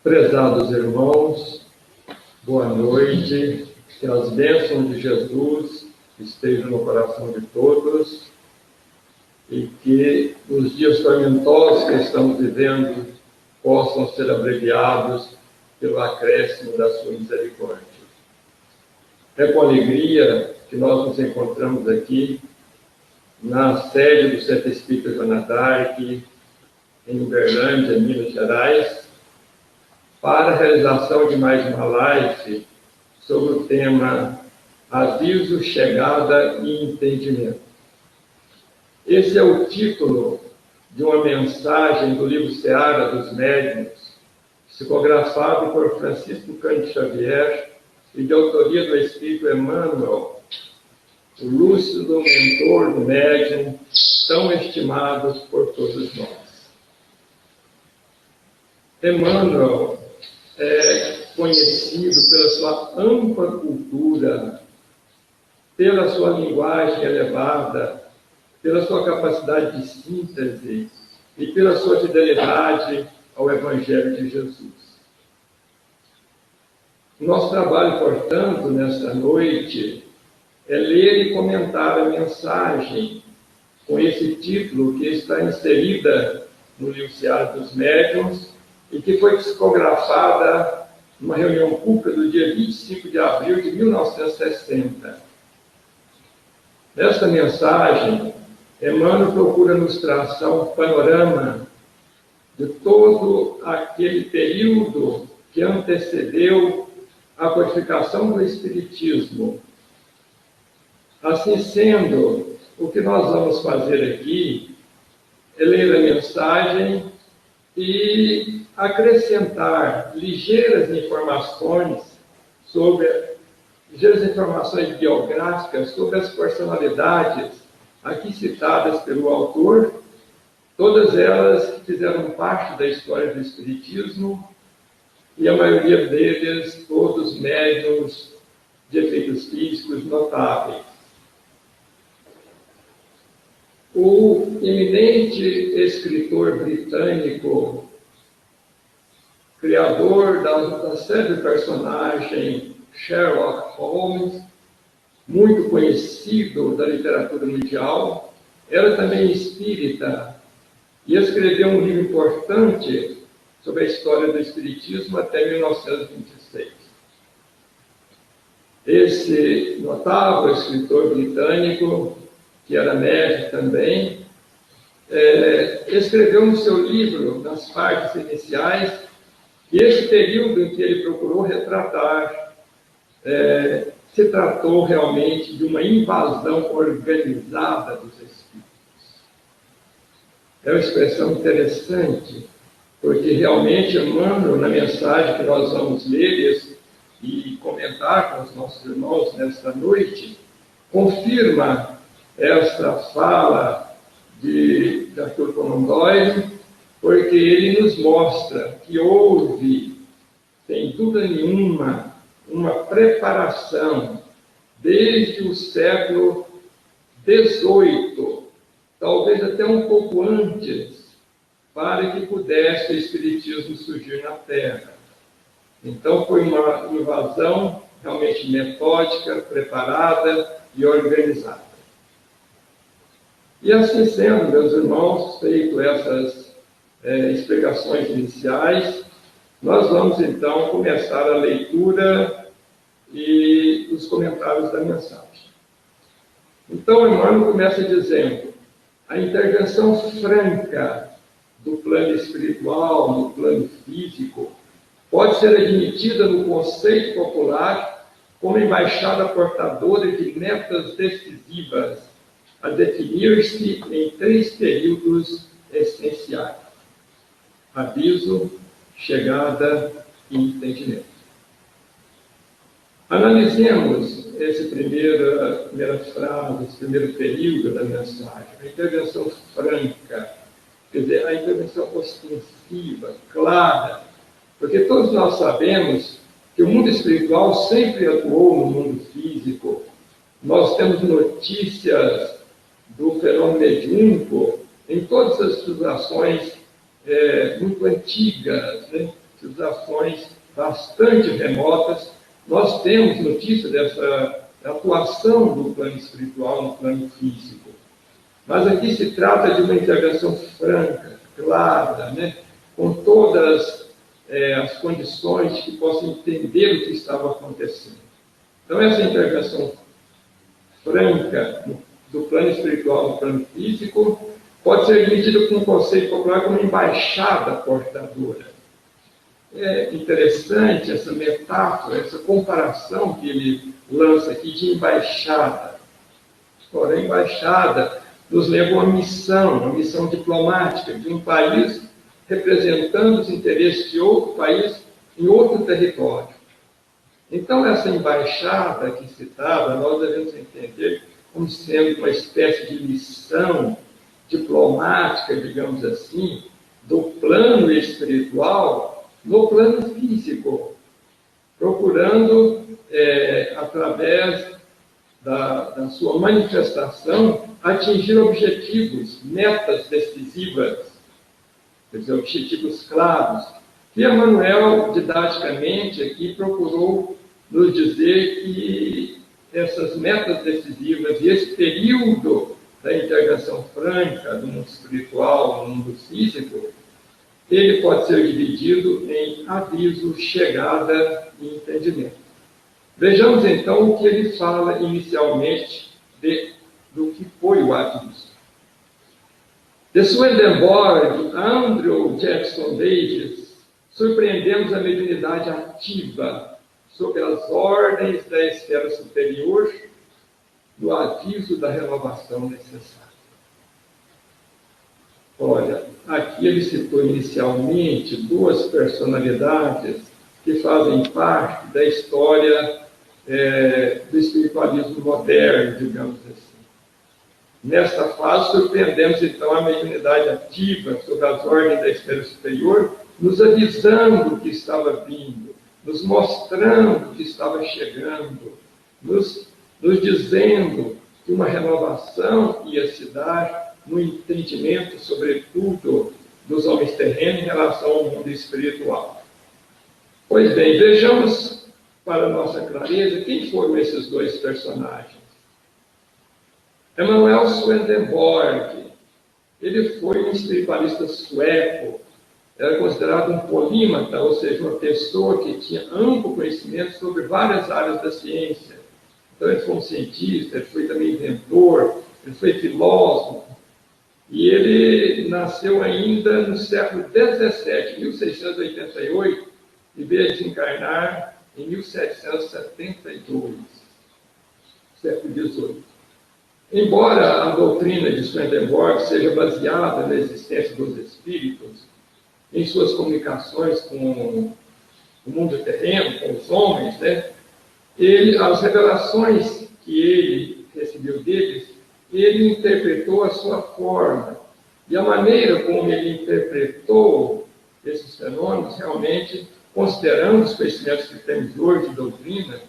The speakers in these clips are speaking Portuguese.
Prezados irmãos, boa noite, que as bênçãos de Jesus estejam no coração de todos e que os dias tormentosos que estamos vivendo possam ser abreviados pelo acréscimo da sua misericórdia. É com alegria que nós nos encontramos aqui na sede do Centro Espírita Joana d'Arc, em Uberlândia, Minas Gerais, para a realização de mais uma live sobre o tema Aviso, Chegada e Entendimento. Esse é o título de uma mensagem do livro Seara dos Médiuns, psicografado por Francisco Cândido Xavier e de autoria do Espírito Emmanuel, o lúcido mentor do médium, tão estimado por todos nós. Emmanuel é conhecido pela sua ampla cultura, pela sua linguagem elevada, pela sua capacidade de síntese e pela sua fidelidade ao Evangelho de Jesus. Nosso trabalho, portanto, nesta noite, é ler e comentar a mensagem com esse título que está inserida no livro Seara dos Médiuns e que foi psicografada numa reunião pública do dia 25 de abril de 1960. Nesta mensagem, Emmanuel procura nos traçar um panorama de todo aquele período que antecedeu a codificação do Espiritismo. Assim sendo, o que nós vamos fazer aqui é ler a mensagem e acrescentar ligeiras informações biográficas sobre as personalidades aqui citadas pelo autor, todas elas que fizeram parte da história do Espiritismo e a maioria deles todos médiuns de efeitos físicos notáveis. O eminente escritor britânico, criador da célebre personagem Sherlock Holmes, muito conhecido da literatura mundial, era também espírita e escreveu um livro importante sobre a história do Espiritismo até 1926. Esse notável escritor britânico, que era médico também, escreveu no seu livro, nas partes iniciais, que esse período em que ele procurou retratar se tratou realmente de uma invasão organizada dos espíritos. É uma expressão interessante, porque realmente Emmanuel, na mensagem que nós vamos ler e comentar com os nossos irmãos nesta noite, confirma essa fala de Arthur Conan Doyle, porque ele nos mostra que houve, sem dúvida nenhuma, uma preparação desde o século XVIII, talvez até um pouco antes, para que pudesse o Espiritismo surgir na Terra. Então foi uma invasão realmente metódica, preparada e organizada. E assim sendo, meus irmãos, feito essas explicações iniciais, nós vamos então começar a leitura e os comentários da mensagem. Então, Emmanuel começa dizendo: a intervenção franca do plano espiritual, no plano físico, pode ser admitida no conceito popular como embaixada portadora de metas decisivas, a definir-se em 3 períodos essenciais: aviso, chegada e entendimento. Analisemos essa primeira frase, esse primeiro período da mensagem, a intervenção franca, quer dizer, a intervenção ostensiva, clara, porque todos nós sabemos que o mundo espiritual sempre atuou no mundo físico. Nós temos notícias do fenômeno mediúnico em todas as civilizações muito antigas, né? civilizações bastante remotas. Nós temos notícia dessa atuação do plano espiritual no plano físico. Mas aqui se trata de uma intervenção franca, clara, né? Com todas as condições que possam entender o que estava acontecendo. Então, essa intervenção franca do plano espiritual no plano físico pode ser dividida com um conceito popular como embaixada portadora. É interessante essa metáfora, essa comparação que ele lança aqui de embaixada. Ora, a embaixada nos leva a uma missão diplomática de um país representando os interesses de outro país em outro território. Então, essa embaixada aqui citada, nós devemos entender como sendo uma espécie de missão diplomática, digamos assim, do plano espiritual no plano físico, procurando, através da sua manifestação, atingir objetivos, metas decisivas, quer dizer, objetivos claros, que Emmanuel, didaticamente, aqui procurou nos dizer que essas metas decisivas e esse período da intervenção franca do mundo espiritual no mundo físico, ele pode ser dividido em aviso, chegada e entendimento. Vejamos, então, o que ele fala inicialmente do que foi o aviso. De Swedenborg, Andrew Jackson Davis, surpreendemos a mediunidade ativa sobre as ordens da esfera superior no aviso da renovação necessária. Olha, aqui ele citou inicialmente duas personalidades que fazem parte da história do espiritualismo moderno, digamos assim. Nesta fase, surpreendemos então a mediunidade ativa sobre as ordens da esfera superior, nos avisando que estava vindo, nos mostrando que estava chegando, nos dizendo que uma renovação ia se dar no entendimento, sobretudo, dos homens terrenos em relação ao mundo espiritual. Pois bem, vejamos para nossa clareza quem foram esses dois personagens. Emanuel Swedenborg, ele foi um espiritualista sueco, era considerado um polímata, ou seja, uma pessoa que tinha amplo conhecimento sobre várias áreas da ciência. Então, ele foi um cientista, ele foi também inventor, ele foi filósofo, e ele nasceu ainda no século XVII, 1688, e veio a desencarnar em 1772, século XVIII. Embora a doutrina de Swedenborg seja baseada na existência dos espíritos, em suas comunicações com o mundo terreno, com os homens, né? As revelações que ele recebeu deles, ele interpretou a sua forma. E a maneira como ele interpretou esses fenômenos, realmente, considerando os conhecimentos que temos hoje de doutrina,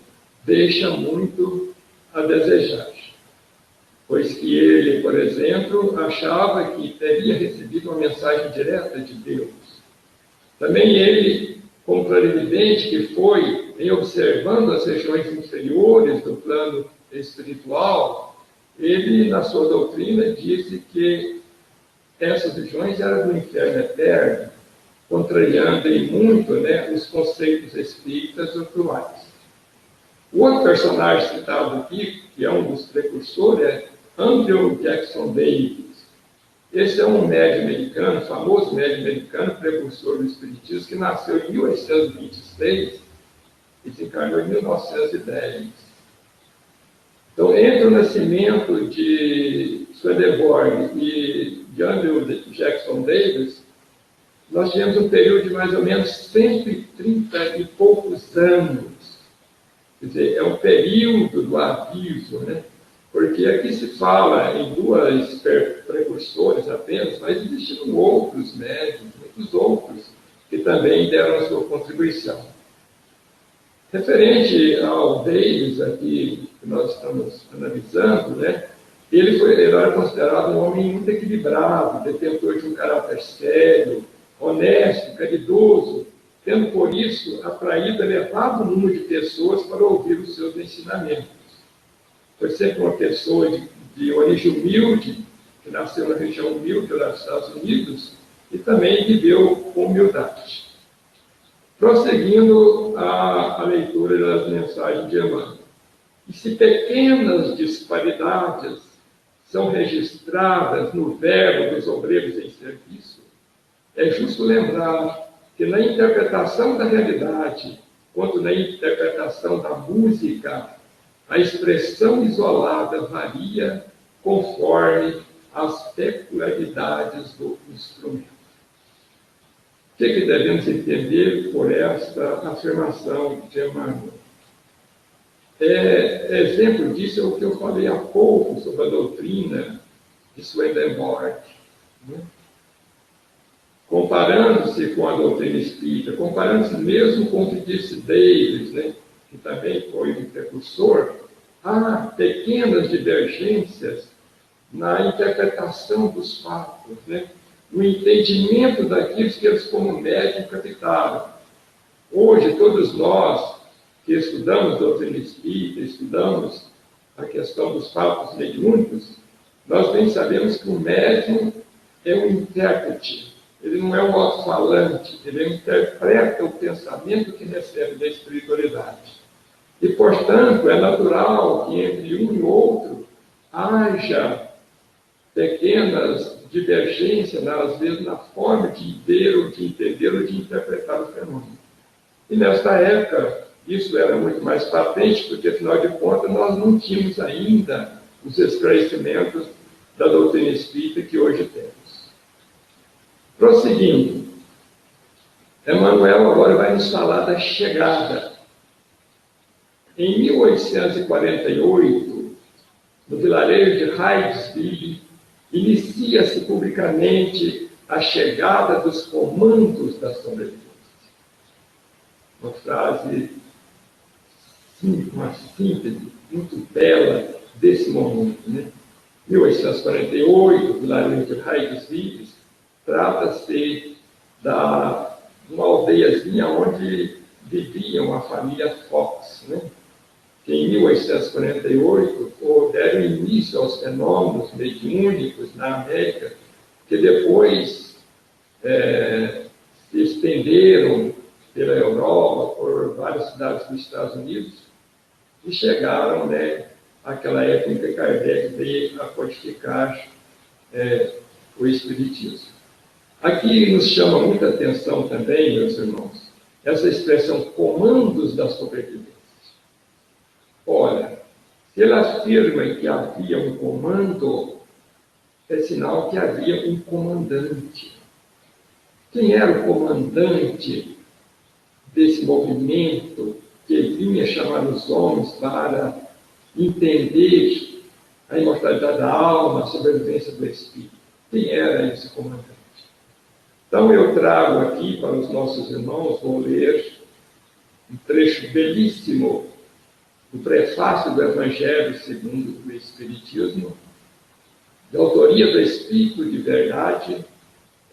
deixa muito a desejar. Pois que ele, por exemplo, achava que teria recebido uma mensagem direta de Deus. Também ele, como clarividente que foi, em observando as regiões inferiores do plano espiritual, ele, na sua doutrina, disse que essas regiões eram do inferno eterno, contrariando em muito, né, os conceitos espíritas atuais. O outro personagem citado aqui, que é um dos precursores, é Andrew Jackson Davis. Esse é um médium americano, famoso médium americano, precursor do espiritismo, que nasceu em 1826 e desencarnou em 1910. Então, entre o nascimento de Swedenborg e de Andrew Jackson Davis, nós tivemos um período de mais ou menos 130 e poucos anos. Quer dizer, é um período do aviso, né? Porque aqui se fala em duas precursores apenas, mas existiram outros médiuns, muitos outros, que também deram a sua contribuição. Referente ao Davis, aqui, que nós estamos analisando, né, ele era considerado um homem muito equilibrado, detentor de um caráter sério, honesto, caridoso, tendo por isso atraído elevado número de pessoas para ouvir os seus ensinamentos. Foi sempre uma pessoa de origem humilde, que nasceu na região humilde lá dos Estados Unidos, e também viveu com humildade. Prosseguindo a leitura das mensagens de Emmanuel. E se pequenas disparidades são registradas no verbo dos obreiros em serviço, é justo lembrar que na interpretação da realidade, quanto na interpretação da música, a expressão isolada varia conforme as peculiaridades do instrumento. O que devemos entender por esta afirmação de Emmanuel? Exemplo disso é o que eu falei há pouco sobre a doutrina de Swedenborg, né? Comparando-se com a doutrina espírita, comparando-se mesmo com o que disse Davis, né, que também foi um precursor, há pequenas divergências na interpretação dos fatos, né, no entendimento daquilo que eles como médium captaram. Hoje, todos nós que estudamos doutrina espírita, estudamos a questão dos fatos mediúnicos, nós bem sabemos que o médium é um intérprete. Ele não é um alto-falante, ele interpreta o pensamento que recebe da espiritualidade. E, portanto, é natural que entre um e outro haja pequenas divergências, às vezes, na forma de ver, ou de entender, ou de interpretar o fenômeno. E, nesta época, isso era muito mais patente, porque, afinal de contas, nós não tínhamos ainda os esclarecimentos da doutrina espírita que hoje temos. Prosseguindo, Emmanuel agora vai nos falar da chegada. Em 1848, no vilarejo de Hydesville, inicia-se publicamente a chegada dos comandos da sobrevivência. Uma frase, uma síntese muito bela desse momento, né? 1848, vilarejo de Hydesville, trata-se de uma aldeiazinha onde vivia uma família Fox, né? Que em 1848 deram início aos fenômenos mediúnicos na América, que depois se estenderam pela Europa, por várias cidades dos Estados Unidos, e chegaram, né, àquela época em que Kardec veio a codificar o Espiritismo. Aqui nos chama muita atenção também, meus irmãos, essa expressão comandos da sobrevivência. Ora, se ele afirma que havia um comando, é sinal que havia um comandante. Quem era o comandante desse movimento que vinha chamar os homens para entender a imortalidade da alma, a sobrevivência do espírito? Quem era esse comandante? Então eu trago aqui para os nossos irmãos, vou ler um trecho belíssimo do prefácio do Evangelho segundo o Espiritismo, de autoria do Espírito de Verdade,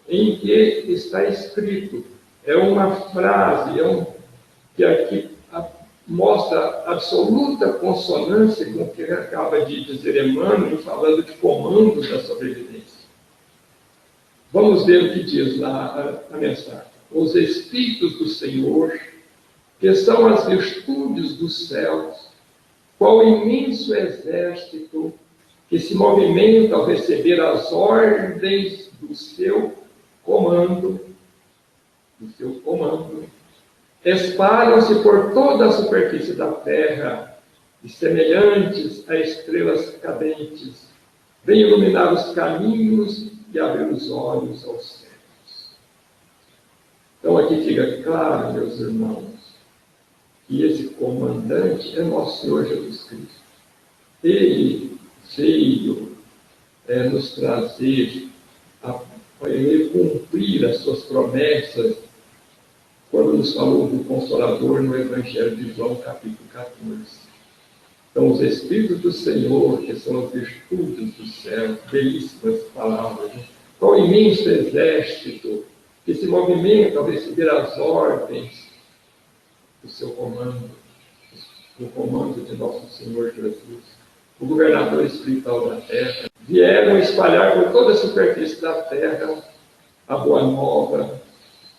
em que está escrito, é uma frase, que aqui mostra absoluta consonância com o que acaba de dizer Emmanuel, falando de comandos da sobrevivência. Vamos ver o que diz lá a mensagem. Os Espíritos do Senhor, que são as virtudes dos céus, qual imenso exército que se movimenta ao receber as ordens do seu comando, espalham-se por toda a superfície da terra, e semelhantes a estrelas cadentes, vêm iluminar os caminhos e abrir os olhos aos céus. Então aqui fica claro, meus irmãos, que esse comandante é nosso Senhor Jesus Cristo. Ele veio nos trazer ele cumprir as suas promessas quando nos falou do Consolador no Evangelho de João, capítulo 14. Então, os Espíritos do Senhor, que são as virtudes do céu, belíssimas palavras, né? Qual imenso exército que se movimenta ao receber as ordens do seu comando, o comando de nosso Senhor Jesus, o governador espiritual da terra, vieram espalhar por toda a superfície da terra a boa nova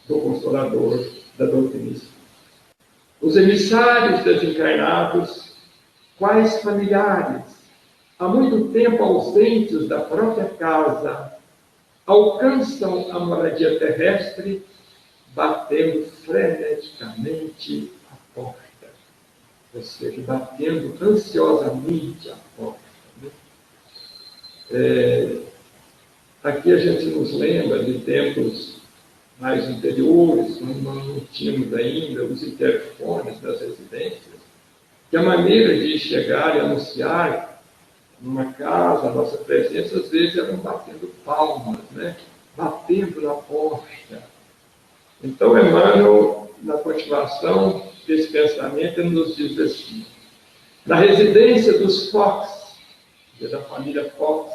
do Consolador, da doutrina espírita. Os emissários desencarnados, quais familiares, há muito tempo ausentes da própria casa, alcançam a moradia terrestre, batendo freneticamente a porta, ou seja, batendo ansiosamente a porta. Aqui a gente nos lembra de tempos mais anteriores, quando nós não tínhamos ainda os interfones das residências, que a maneira de chegar e anunciar numa casa a nossa presença, às vezes, eram batendo palmas, né? Batendo na porta. Então, Emmanuel, na continuação desse pensamento, ele nos diz assim: na residência dos Fox, da família Fox,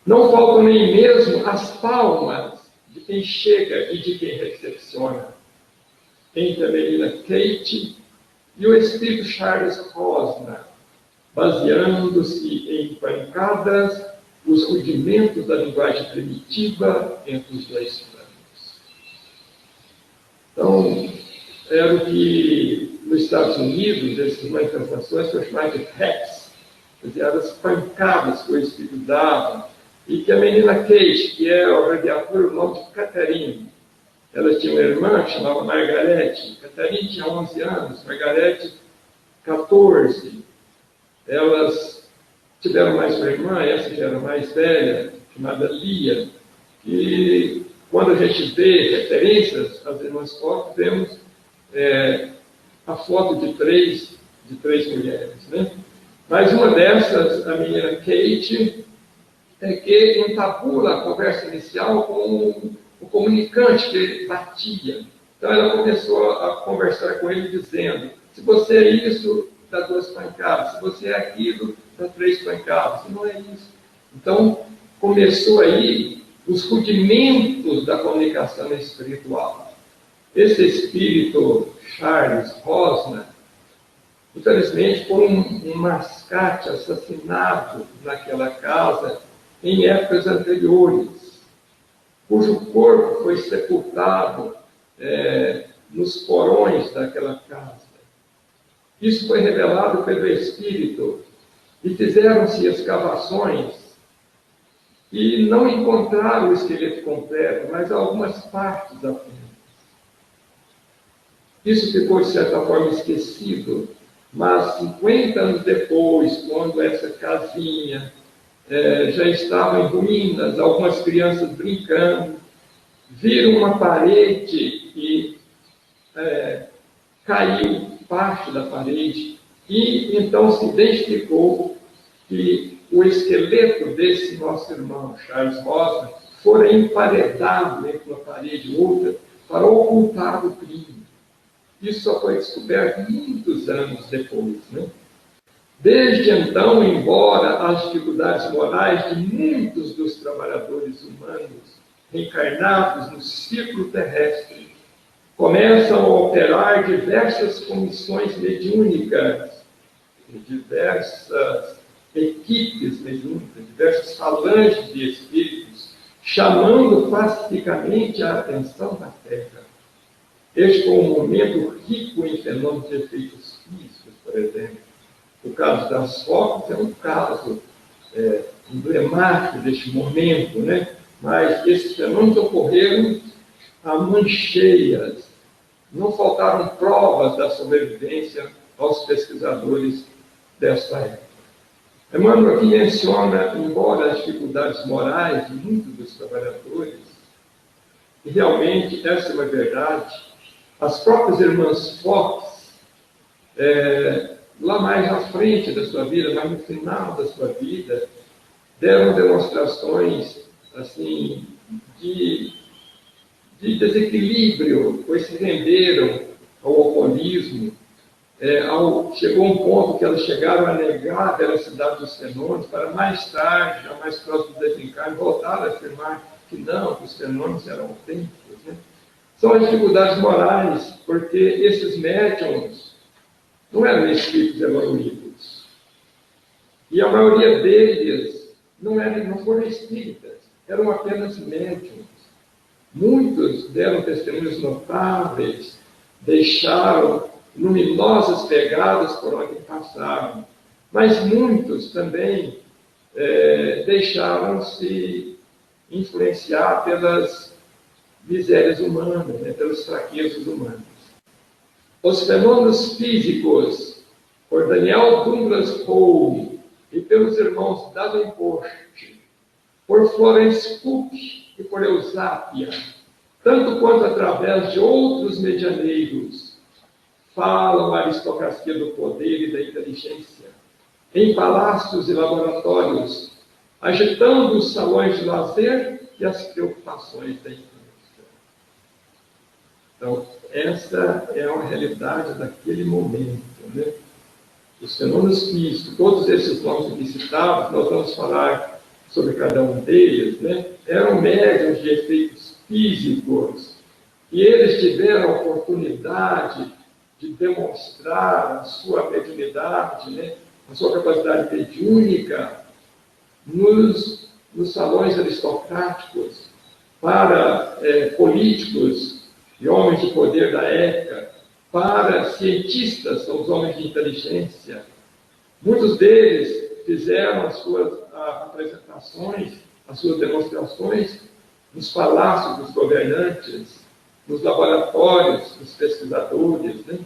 não faltam nem mesmo as palmas de quem chega e de quem recepciona. Entre a menina Kate e o espírito Charles Rosner, baseando-se em pancadas, os rudimentos da linguagem primitiva entre os dois planos. Então, era o que nos Estados Unidos, essas manifestações foi chamado de hacks, quer dizer, eram as pancadas que o espírito dava, e que a menina Kate, que é o radiador, o nome de Catherine, ela tinha uma irmã que chamava Margarete. Catherine tinha 11 anos, Margarete 14. Elas tiveram mais uma irmã, essa já era mais velha, chamada Lia, e quando a gente vê referências às irmãs Fox, vemos a foto de três mulheres, né? Mas uma dessas, a menina Kate, que entabula a conversa inicial com o comunicante que batia. Então ela começou a conversar com ele dizendo: se você é isso, dá 2 pancadas; se você é aquilo, dá 3 pancadas. Não é isso. Então começou aí os rudimentos da comunicação espiritual. Esse espírito Charles Rosner, infelizmente, foi um mascate assassinado naquela casa em épocas anteriores, cujo corpo foi sepultado nos porões daquela casa. Isso foi revelado pelo Espírito, e fizeram-se escavações, e não encontraram o esqueleto completo, mas algumas partes apenas. Isso ficou, de certa forma, esquecido, mas 50 anos depois, quando essa casinha já estava em ruínas, algumas crianças brincando, viram uma parede e caiu parte da parede, e então se identificou que o esqueleto desse nosso irmão, Charles Rosner, fora emparedado entre uma parede e outra para ocultar o crime. Isso só foi descoberto muitos anos depois, né? Desde então, embora as dificuldades morais de muitos dos trabalhadores humanos reencarnados no ciclo terrestre começam a operar diversas comissões mediúnicas, diversas equipes mediúnicas, diversas falanges de espíritos, chamando pacificamente a atenção da Terra. Este foi um momento rico em fenômenos de efeitos físicos, por exemplo. O caso das Focas é um caso emblemático deste momento, né? Mas esses fenômenos ocorreram a mancheias. Não faltaram provas da sobrevivência aos pesquisadores desta época. Emmanuel aqui menciona, embora as dificuldades morais de muitos dos trabalhadores, e realmente essa é uma verdade, as próprias irmãs Fox, lá mais à frente da sua vida, mais no final da sua vida, deram demonstrações assim, de desequilíbrio, pois se renderam ao alcoolismo. Chegou um ponto que elas chegaram a negar a veracidade dos fenômenos, para mais tarde, já mais próximo do desencarne, voltar a afirmar que não, que os fenômenos eram autênticos, né? São as dificuldades morais, porque esses médiums não eram espíritos evoluídos. E a maioria deles não foram espíritas, eram apenas médiums. Muitos deram testemunhos notáveis, deixaram luminosas pegadas por onde passaram, mas muitos também deixaram-se influenciar pelas misérias humanas, pelas fraquezas humanas. Os fenômenos físicos, por Daniel Douglas Home e pelos irmãos Davenport, por Florence Cook e por Eusápia, tanto quanto através de outros medianeiros, falam a aristocracia do poder e da inteligência, em palácios e laboratórios, agitando os salões de lazer e as preocupações da infância. Então, essa é a realidade daquele momento, né? Os fenômenos físicos, todos esses nomes aqui citados, nós vamos falar sobre cada um deles, né? Eram médiuns de efeitos físicos, e eles tiveram a oportunidade de demonstrar a sua mediunidade, né? A sua capacidade mediúnica nos salões aristocráticos, para políticos e homens de poder da época, para cientistas, os homens de inteligência. Muitos deles fizeram as suas apresentações, as suas demonstrações nos palácios dos governantes, nos laboratórios dos pesquisadores, né?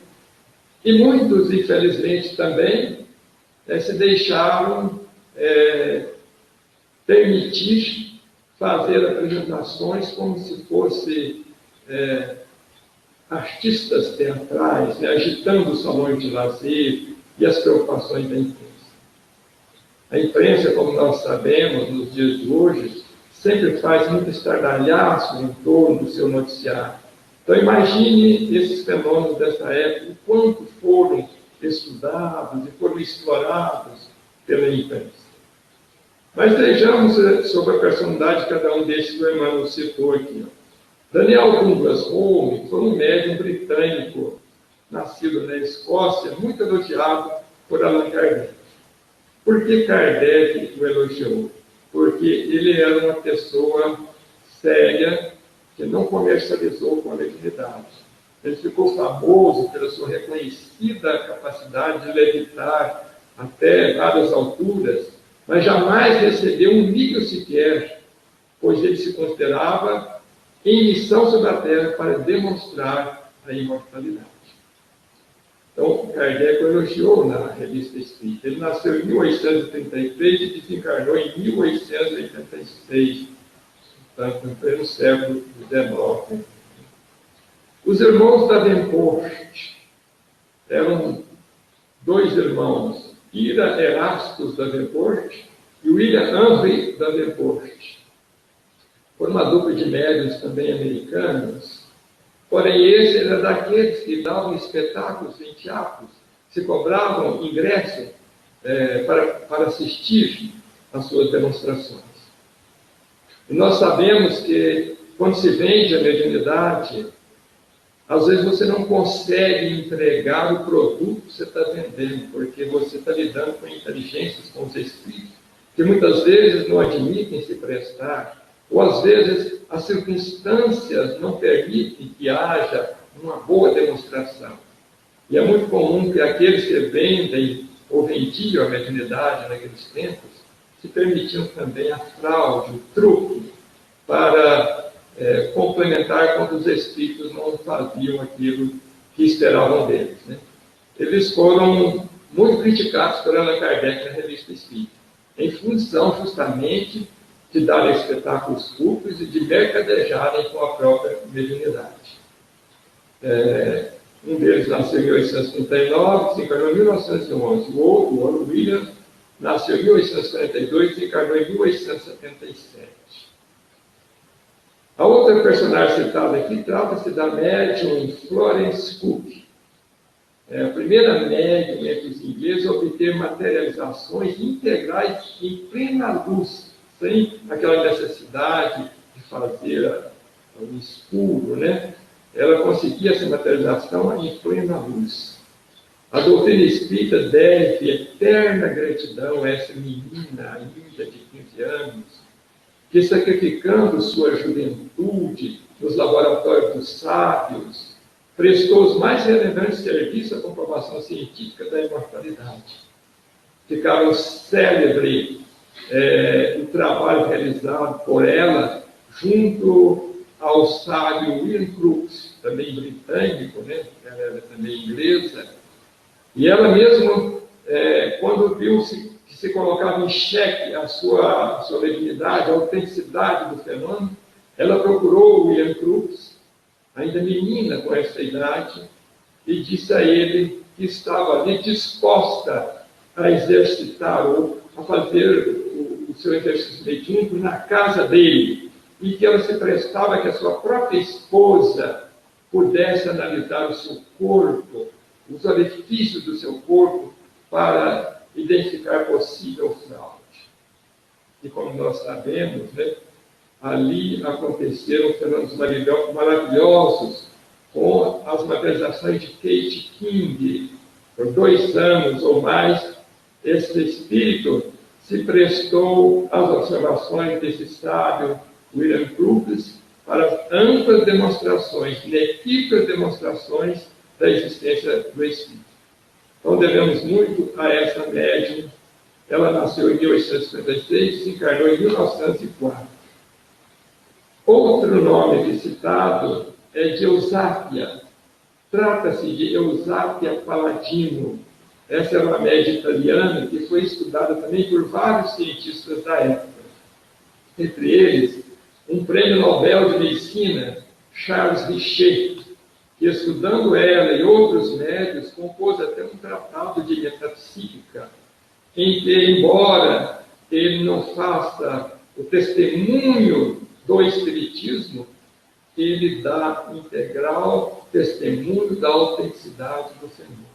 E muitos, infelizmente, também se deixaram permitir fazer apresentações como se fossem artistas teatrais, né, agitando os salões de lazer e as preocupações da imprensa. A imprensa, como nós sabemos, nos dias de hoje, sempre faz muito estardalhaço em torno do seu noticiário. Então, imagine esses fenômenos dessa época, o quanto foram estudados e foram explorados pela imprensa. Mas vejamos sobre a personalidade de cada um desses que o Emmanuel citou aqui. Daniel Douglas Home foi um médium britânico, nascido na Escócia, muito elogiado por Allan Kardec. Por que Kardec o elogiou? Porque ele era uma pessoa séria, que não comercializou com a mediunidade. Ele ficou famoso pela sua reconhecida capacidade de levitar até várias alturas, mas jamais recebeu um nível sequer, pois ele se considerava em missão sobre a Terra para demonstrar a imortalidade. Então, Kardec elogiou na Revista Espírita. Ele nasceu em 1833 e desencarnou em 1886, portanto, no pleno século XIX. Os irmãos Davenport eram dois irmãos, Ira Erastus Davenport e William Henry Davenport. Foram uma dupla de médiuns também americanos, porém esse era daqueles que davam espetáculos em teatros, se cobravam ingresso para assistir às suas demonstrações. E nós sabemos que quando se vende a mediunidade, às vezes você não consegue entregar o produto que você está vendendo, porque você está lidando com inteligências, com os espíritos, que muitas vezes não admitem se prestar, ou às vezes as circunstâncias não permitem que haja uma boa demonstração. E é muito comum que aqueles que vendem ou vendiam a mediunidade naqueles tempos se permitiam também a fraude, o truque, para complementar quando os espíritos não faziam aquilo que esperavam deles, né? Eles foram muito criticados por Allan Kardec na Revista Espírita, em função justamente de darem espetáculos públicos e de mercadejarem com a própria mediunidade. Um deles nasceu em 1839, desencarnou em 1911. O outro, o William, nasceu em 1842 e desencarnou em 1877. A outra personagem citada aqui trata-se da médium Florence Cook. A primeira médium entre os ingleses a obter materializações integrais em plena luz, sem aquela necessidade de fazer o escuro, né? ela conseguia essa materialização em plena luz. A doutrina espírita deve eterna gratidão a essa menina ainda de 15 anos, que, sacrificando sua juventude nos laboratórios dos sábios, prestou os mais relevantes serviços à comprovação científica da imortalidade. Ficaram célebre o trabalho realizado por ela junto ao sábio William Crookes, também britânico, né? Ela era também inglesa, e ela mesma, quando viu-se que se colocava em xeque a sua solenidade, a autenticidade do fenômeno, ela procurou o William Crookes, ainda menina com essa idade, e disse a ele que estava ali disposta a exercitar ou a fazer o seu exercício mediúnico na casa dele, e que ela se prestava que a sua própria esposa pudesse analisar o seu corpo, os orifícios do seu corpo, para identificar possível fraude. E como nós sabemos, né, ali aconteceram fenômenos maravilhosos com as materializações de Kate King. Por 2 anos ou mais, esse espírito se prestou às observações desse sábio William Crookes para amplas demonstrações, inequívocas demonstrações da existência do Espírito. Então, devemos muito a essa médium. Ela nasceu em 1856 e se encarnou em 1904. Outro nome aqui citado é de Eusápia. Trata-se de Eusápia Paladino. Essa era uma médium italiana que foi estudada também por vários cientistas da época. Entre eles, um prêmio Nobel de Medicina, Charles Richet, que, estudando ela e outros médios, compôs até um tratado de metafísica, em que, embora ele não faça o testemunho do espiritismo, ele dá integral testemunho da autenticidade do fenômeno.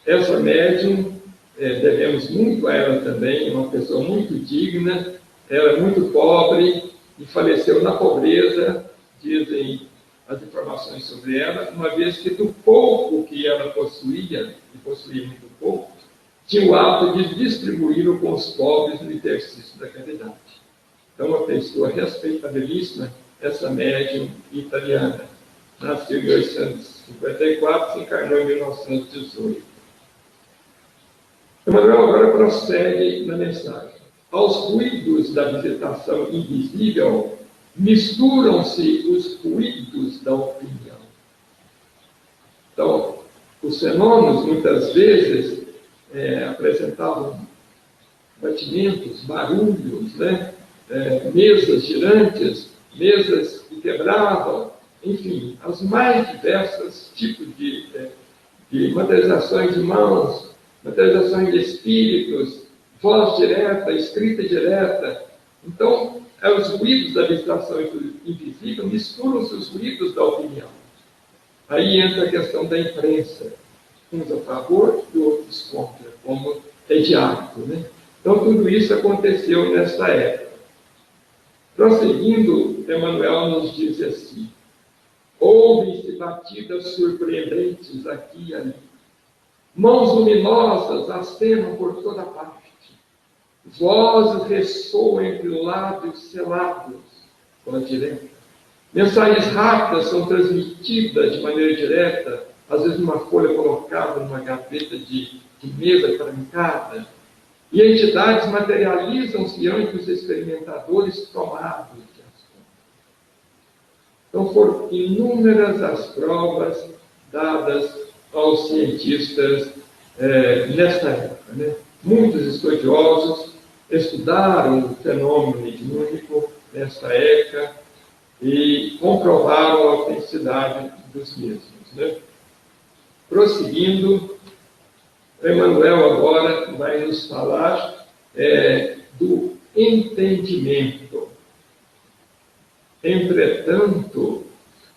Essa médium, devemos muito a ela também, uma pessoa muito digna, era muito pobre e faleceu na pobreza, dizem as informações sobre ela, uma vez que do pouco que ela possuía, e possuía muito pouco, tinha o hábito de distribuí-lo com os pobres no exercício da caridade. Então, uma pessoa respeitabilíssima, essa médium italiana. Nasceu em 1854, se encarnou em 1918. Emmanuel agora prossegue na mensagem. Aos ruídos da visitação invisível, misturam-se os ruídos da opinião. Então, os fenômenos, muitas vezes, apresentavam batimentos, barulhos, né? Mesas girantes, mesas que quebravam, enfim, as mais diversas tipos de materializações de mãos, materializações de espíritos, voz direta, escrita direta. Então, os ruídos da visitação invisível misturam-se os ruídos da opinião. Aí entra a questão da imprensa, uns a favor e outros contra, como é de hábito, né? Então, tudo isso aconteceu nessa época. Prosseguindo, Emmanuel nos diz assim: ouvem-se batidas surpreendentes aqui e ali. Mãos luminosas acenam por toda parte. Vozes ressoam entre lábios selados, voz direta. Mensagens rápidas são transmitidas de maneira direta, às vezes numa folha colocada numa gaveta de mesa trancada. E entidades materializam-se ante os experimentadores tomados de ação. Então, foram inúmeras as provas dadas aos cientistas nesta época, né? Muitos estudiosos estudaram o fenômeno mediúnico nesta época e comprovaram a autenticidade dos mesmos, né? Prosseguindo, Emmanuel agora vai nos falar do entendimento. Entretanto,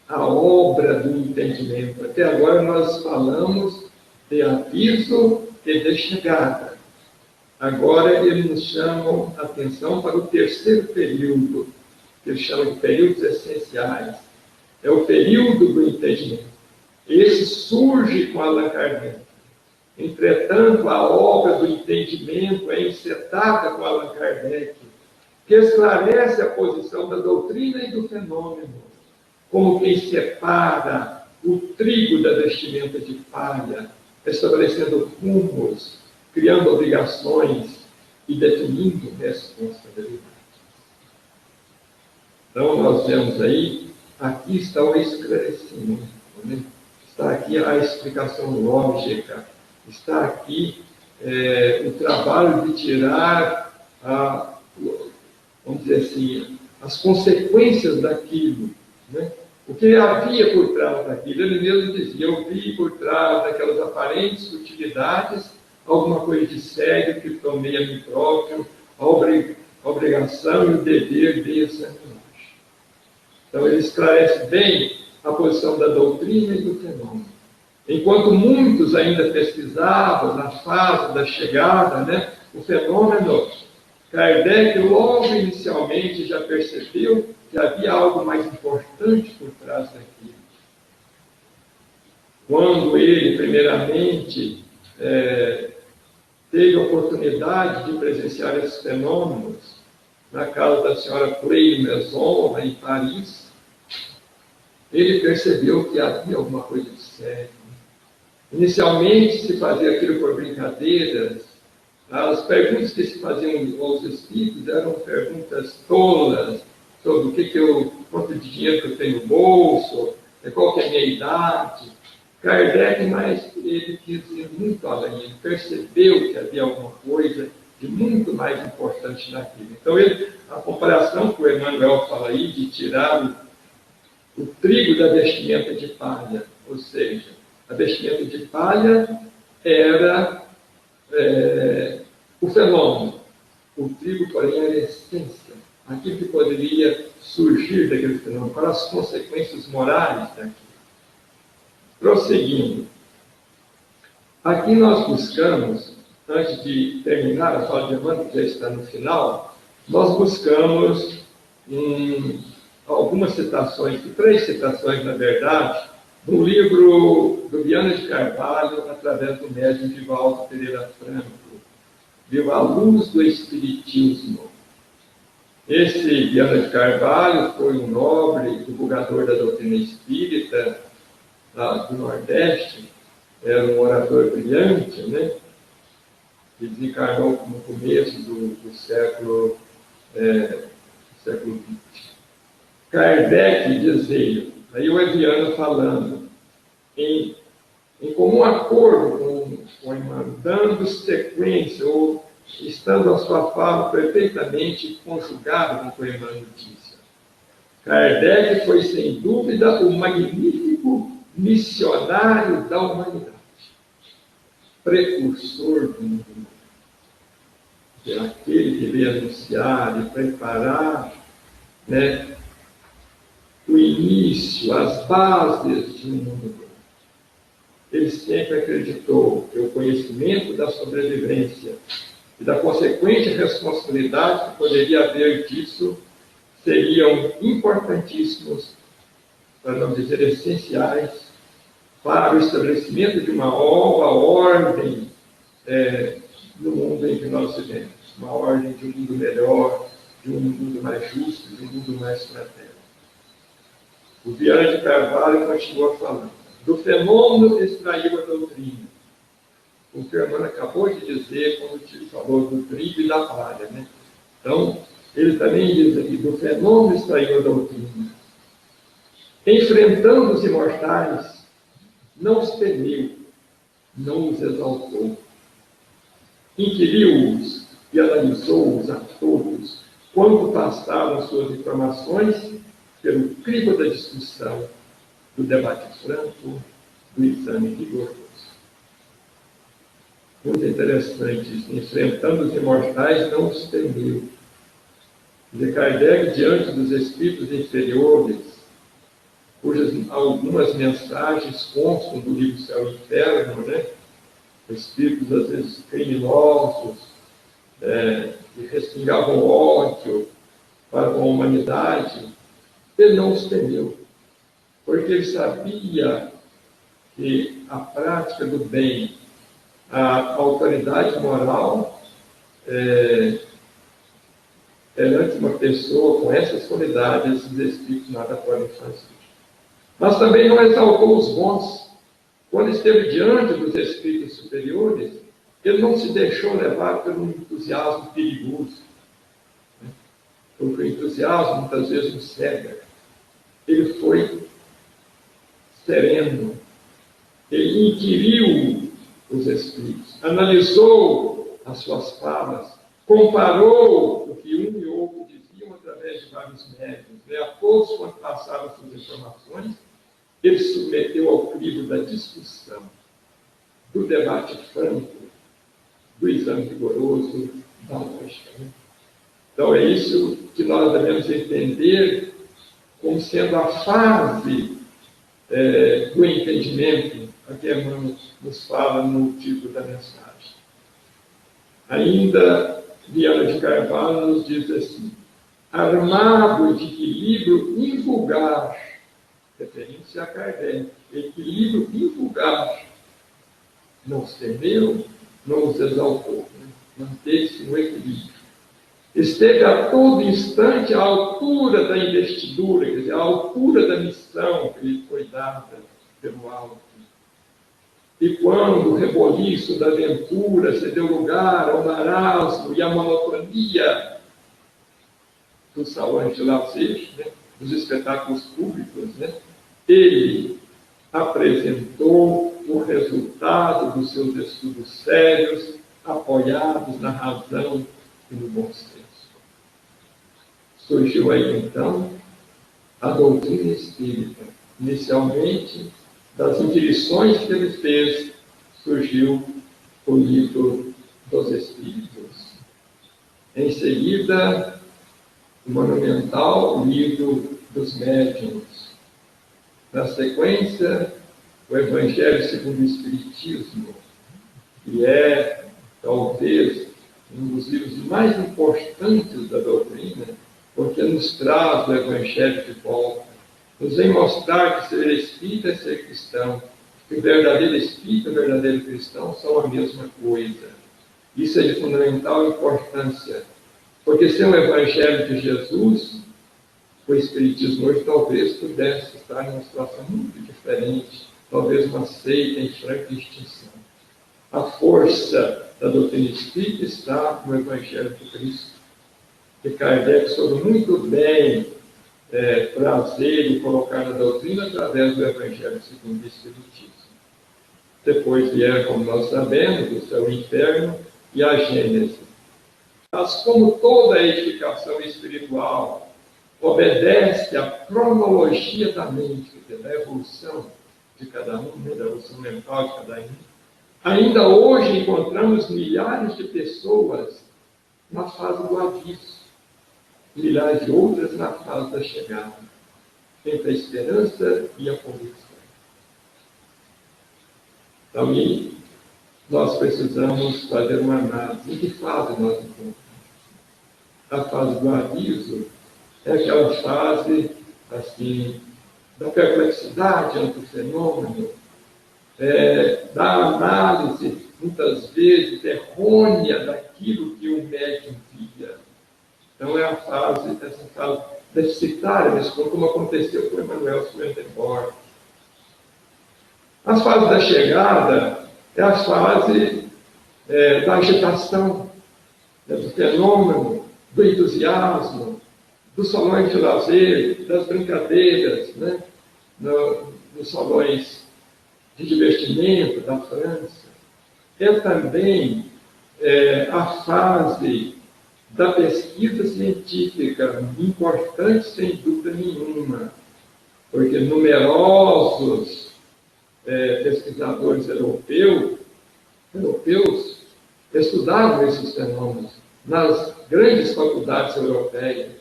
a obra do entendimento. Até agora nós falamos de aviso e de chegada. Agora eles nos chamam a atenção para o terceiro período, que eles chamam de períodos essenciais. é o período do entendimento. Esse surge com Allan Kardec. Entretanto, a obra do entendimento é encetada com Allan Kardec, que esclarece a posição da doutrina e do fenômeno, como quem separa o trigo da vestimenta de palha, estabelecendo rumos, criando obrigações e definindo responsabilidades. Então, nós vemos aí, aqui está o esclarecimento, né? Está aqui a explicação lógica, está aqui o trabalho de tirar, vamos dizer assim, as consequências daquilo, né? O que havia por trás daquilo. Ele mesmo dizia: eu vi por trás daquelas aparentes utilidades alguma coisa de sério que tomei a mim próprio, a obrigação e o dever de examinar. Então, ele esclarece bem a posição da doutrina e do fenômeno. Enquanto muitos ainda pesquisavam na fase da chegada, né, o fenômeno, Kardec logo inicialmente já percebeu que havia algo mais importante por trás daquilo. Quando ele, primeiramente, teve a oportunidade de presenciar esses fenômenos na casa da senhora Play Maison, em Paris, ele percebeu que havia alguma coisa de sério. Inicialmente se fazia aquilo por brincadeiras. As perguntas que se faziam aos espíritos eram perguntas tolas, sobre quanto de dinheiro que eu tenho no bolso, qual que é a minha idade. Kardec, mas ele quis ir muito além, ele percebeu que havia alguma coisa de muito mais importante naquilo. Então, a comparação que o Emmanuel fala aí, de tirar o trigo da vestimenta de palha, ou seja, a vestimenta de palha era o fenômeno, o trigo, porém, era a essência, aquilo que poderia surgir daquele fenômeno, para as consequências morais daquilo. Prosseguindo, aqui nós buscamos, antes de terminar a fala de Emmanuel, que já está no final, nós buscamos algumas citações, 3 citações, na verdade, no livro do Viana de Carvalho, através do médium Divaldo Pereira Franco, Viva a Luz do Espiritismo. Esse Viana de Carvalho foi um nobre divulgador da doutrina espírita do Nordeste, era um orador brilhante, né? Que desencarnou no começo do século XX. Kardec dizia, aí o Eviano falando, em comum acordo com o Emmanuel, dando sequência, ou estando a sua fala perfeitamente conjugada com o que o Emmanuel disse. Kardec foi, sem dúvida, o magnífico missionário da humanidade, precursor do mundo, aquele que veio anunciar e preparar, né, o início, as bases de um mundo novo. Ele sempre acreditou que o conhecimento da sobrevivência e da consequente responsabilidade que poderia haver disso seriam importantíssimos, para não dizer essenciais, para o estabelecimento de uma nova ordem no mundo em que nós vivemos, uma ordem de um mundo melhor, de um mundo mais justo, de um mundo mais fraterno. O Viana de Carvalho continua falando. Do fenômeno extraiu a doutrina. O que o Emmanuel acabou de dizer quando ele falou do trigo e da palha, né? Então, ele também diz aqui, do fenômeno extraiu a doutrina. Enfrentando os imortais, não os temeu, não os exaltou. Inquiriu-os e analisou-os a todos, quando passavam suas informações pelo crivo da discussão, do debate franco, do exame rigoroso. Muito interessante isso. Enfrentando os imortais, não os temeu. De Kardec, diante dos espíritos inferiores, cujas algumas mensagens constam do livro Céu e Inferno, né? Espíritos, às vezes, criminosos, que respingavam ódio para a humanidade, ele não os temeu. porque ele sabia que a prática do bem, a autoridade moral, perante uma pessoa com essas qualidades, esses espíritos nada podem fazer. Mas também não exaltou os bons. Quando esteve diante dos espíritos superiores, ele não se deixou levar pelo entusiasmo perigoso, né? Porque o entusiasmo muitas vezes nos cega. Ele foi sereno. Ele inquiriu os espíritos, analisou as suas falas, comparou o que um e outro diziam através de vários médiuns, né? A todos, quando passaram suas informações, ele submeteu ao crivo da discussão, do debate franco, do exame rigoroso, da lógica. Né? Então, é isso que nós devemos entender como sendo a fase do entendimento, a que Emmanuel nos fala no título da mensagem. Ainda, Viana de Carvalho nos diz assim: armado de equilíbrio invulgar, referindo-se a Kardec, equilíbrio invulgar, não os temeu, não os exaltou, né? Manteve-se no equilíbrio. Esteve a todo instante à altura da investidura, quer dizer, à altura da missão que lhe foi dada pelo alto. E quando o reboliço da aventura cedeu lugar ao marasmo e à monotonia dos salões de lazer, né, dos espetáculos públicos, né, ele apresentou o resultado dos seus estudos sérios, apoiados na razão e no bom senso. Surgiu aí, então, a doutrina espírita. Inicialmente, das inquirições que ele fez, surgiu o livro dos Espíritos. Em seguida, o monumental livro dos Médiuns. Na sequência, o Evangelho segundo o Espiritismo, que é, talvez, um dos livros mais importantes da doutrina, porque nos traz o Evangelho de volta, nos vem mostrar que ser espírita é ser cristão, que o verdadeiro espírita e o verdadeiro cristão são a mesma coisa. Isso é de fundamental importância, porque sem o Evangelho de Jesus, o Espiritismo hoje talvez pudesse estar em uma situação muito diferente, talvez uma seita em franca extinção. A força da doutrina espírita está no Evangelho de Cristo, que Kardec soube muito bem trazer e colocar na doutrina através do Evangelho segundo o Espiritismo. Depois vieram, como nós sabemos, o céu e o inferno e a Gênese. Mas como toda edificação espiritual obedece à cronologia da mente, da evolução de cada um, da evolução mental de cada um, ainda hoje encontramos milhares de pessoas na fase do aviso, milhares de outras na fase da chegada, entre a esperança e a convicção. Então, nós precisamos fazer uma análise. Em que fase nós encontramos? A fase do aviso é aquela fase, assim, da perplexidade ante o fenômeno, da análise, muitas vezes, errônea daquilo que o médium via. Então, é a fase, essa fase deficitária, como aconteceu com Emmanuel Swendenborg. A fase da chegada é a fase da agitação, do fenômeno, do entusiasmo, dos salões de lazer, das brincadeiras, né? Nos salões de divertimento da França. É também a fase da pesquisa científica, importante sem dúvida nenhuma, porque numerosos pesquisadores europeus estudavam esses fenômenos nas grandes faculdades europeias,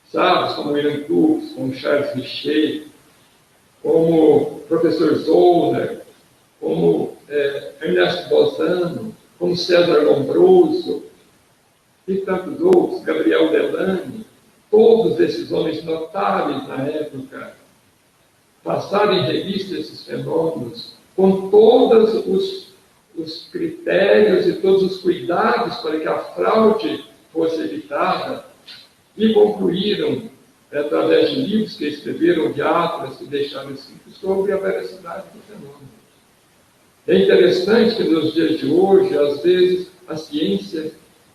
sábios como William Crookes, como Charles Richer, como o professor Zollner, como Ernesto Bozano, como César Lombroso e tantos outros, Gabriel Delany, todos esses homens notáveis na época, passar em revista esses fenômenos, com todos os critérios e todos os cuidados para que a fraude fosse evitada, e concluíram, através de livros que escreveram, de atlas que deixaram escritos sobre a veracidade do fenômeno. É interessante que nos dias de hoje, às vezes, a ciência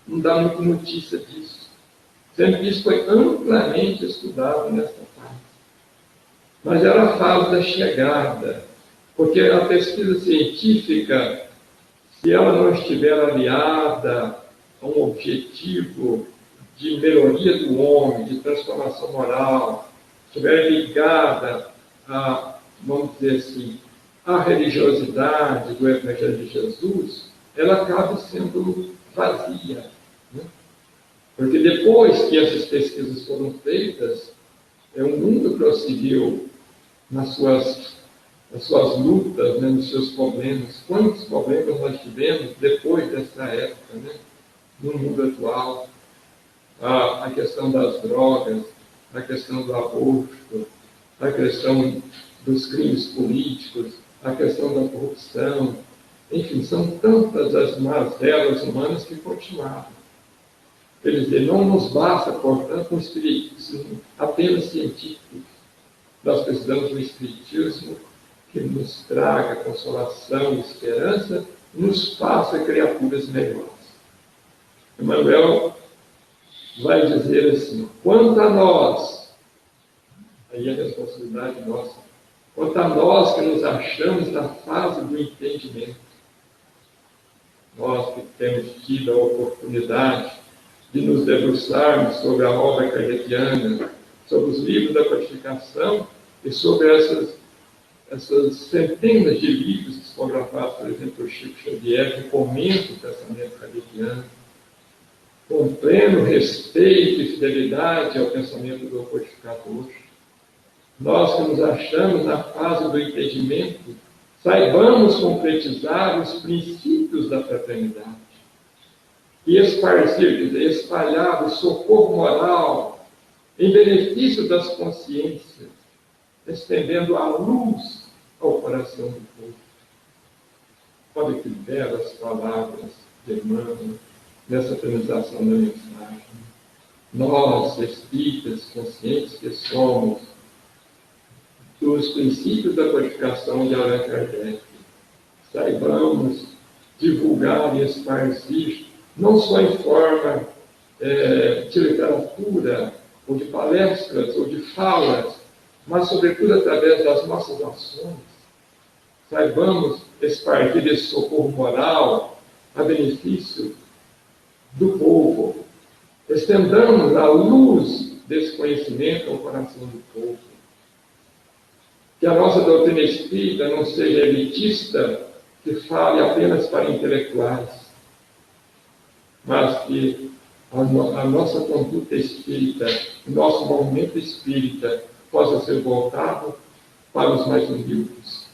não dá muita notícia disso, sendo que isso foi amplamente estudado nesta fase. Mas era a fase da chegada, porque a pesquisa científica, se ela não estiver aliada a um objetivo de melhoria do homem, de transformação moral, estiver ligada a, vamos dizer assim, a religiosidade do Evangelho de Jesus, ela acaba sendo vazia. Né? Porque depois que essas pesquisas foram feitas, o mundo prosseguiu nas suas lutas, né, nos seus problemas. Quantos problemas nós tivemos depois dessa época, né, no mundo atual? A questão das drogas, a questão do aborto, a questão dos crimes políticos, a questão da corrupção. Enfim, são tantas as mazelas humanas que continuaram. Quer dizer, não nos basta, portanto, um espiritismo apenas científico. Nós precisamos de um espiritismo que nos traga consolação e esperança, nos faça criaturas melhores. Emmanuel vai dizer assim: quanto a nós, aí é a responsabilidade nossa, quanto a nós que nos achamos na fase do entendimento, nós que temos tido a oportunidade de nos debruçarmos sobre a obra kardeciana, sobre os livros da codificação e sobre essas centenas de livros psicografados, por exemplo, por Chico Xavier, que comentam o pensamento kardeciano, com pleno respeito e fidelidade ao pensamento do codificador. Nós que nos achamos na fase do entendimento, saibamos concretizar os princípios da fraternidade e espalhar o socorro moral em benefício das consciências, estendendo a luz ao coração do povo. Olha que belas palavras de Emmanuel nessa atualização da mensagem. Nós, espíritas conscientes que somos dos princípios da codificação de Allan Kardec, saibamos divulgar e espargir, não só em forma de literatura, ou de palestras, ou de falas, mas sobretudo através das nossas ações. Saibamos espargir esse socorro moral a benefício do povo. Estendamos a luz desse conhecimento ao coração do povo. Que a nossa doutrina espírita não seja elitista, que fale apenas para intelectuais, mas que a nossa conduta espírita, o nosso movimento espírita, possa ser voltado para os mais humildes,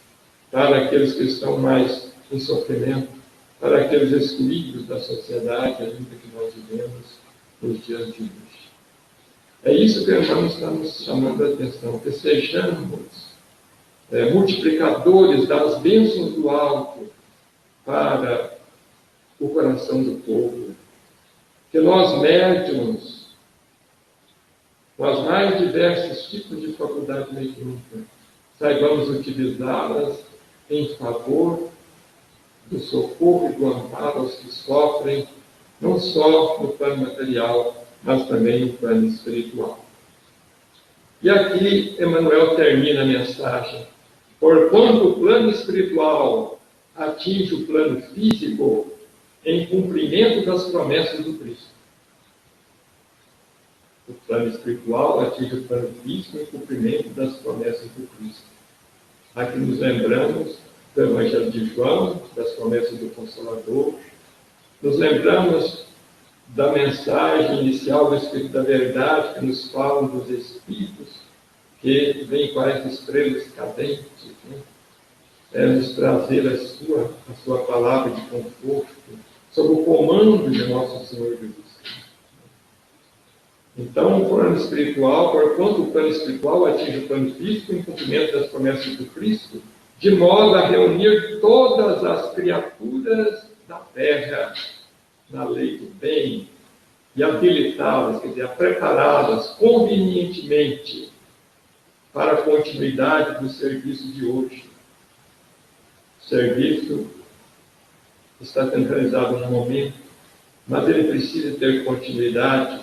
para aqueles que estão mais em sofrimento, para aqueles excluídos da sociedade, ainda que nós vivemos nos dias de hoje. É isso que o irmão está nos chamando a atenção, que sejamos multiplicadores das bênçãos do alto para o coração do povo. Que nós, médiuns, com as mais diversos tipos de faculdade mediúnica, saibamos utilizá-las em favor do socorro e do amparo aos que sofrem, não só no plano material, mas também no plano espiritual. E aqui Emmanuel termina a mensagem: porquanto o plano espiritual atinge o plano físico em cumprimento das promessas do Cristo. O plano espiritual atinge o plano físico em cumprimento das promessas do Cristo. Aqui nos lembramos do Evangelho de João, das promessas do Consolador. Nos lembramos da mensagem inicial do Espírito da Verdade, que nos fala dos Espíritos, que vêm quais estrelas cadentes, né? Nos trazer a sua palavra de conforto, sob o comando de nosso Senhor Jesus Cristo. Então, o plano espiritual, porquanto o plano espiritual atinge o plano físico em cumprimento das promessas do Cristo, de modo a reunir todas as criaturas da terra na lei do bem e habilitá-las, quer dizer, prepará-las convenientemente para a continuidade do serviço de hoje. O serviço está sendo realizado no momento, mas ele precisa ter continuidade.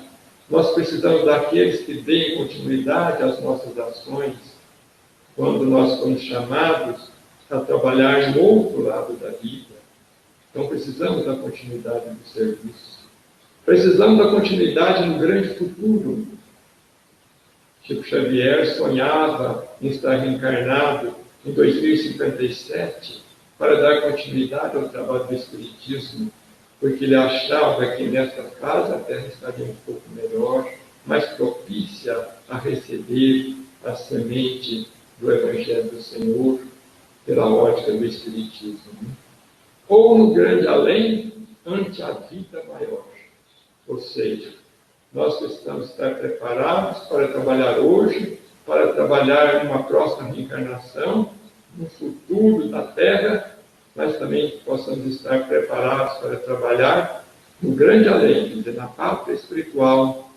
Nós precisamos daqueles que deem continuidade às nossas ações, quando nós somos chamados a trabalhar no outro lado da vida. Então precisamos da continuidade do serviço. Precisamos da continuidade no grande futuro. Chico Xavier sonhava em estar reencarnado em 2057 para dar continuidade ao trabalho do Espiritismo, porque ele achava que nesta casa a Terra estaria um pouco melhor, mais propícia a receber a semente do Evangelho do Senhor pela ótica do Espiritismo. Ou no grande além, ante a vida maior. Ou seja, nós precisamos estar preparados para trabalhar hoje, para trabalhar numa próxima reencarnação, no futuro da Terra, mas também possamos estar preparados para trabalhar no grande além, quer dizer, na pátria espiritual,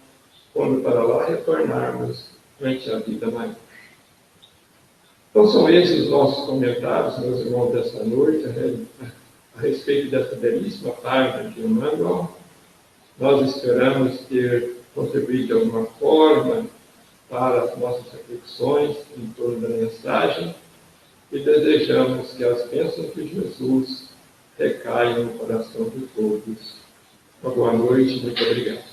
quando para lá retornarmos ante a vida maior. Então são esses os nossos comentários, meus irmãos, dessa noite, a respeito dessa belíssima página de Emmanuel. Nós esperamos ter contribuído de alguma forma para as nossas reflexões em torno da mensagem e desejamos que as bênçãos de Jesus recaiam no coração de todos. Uma boa noite, muito obrigado.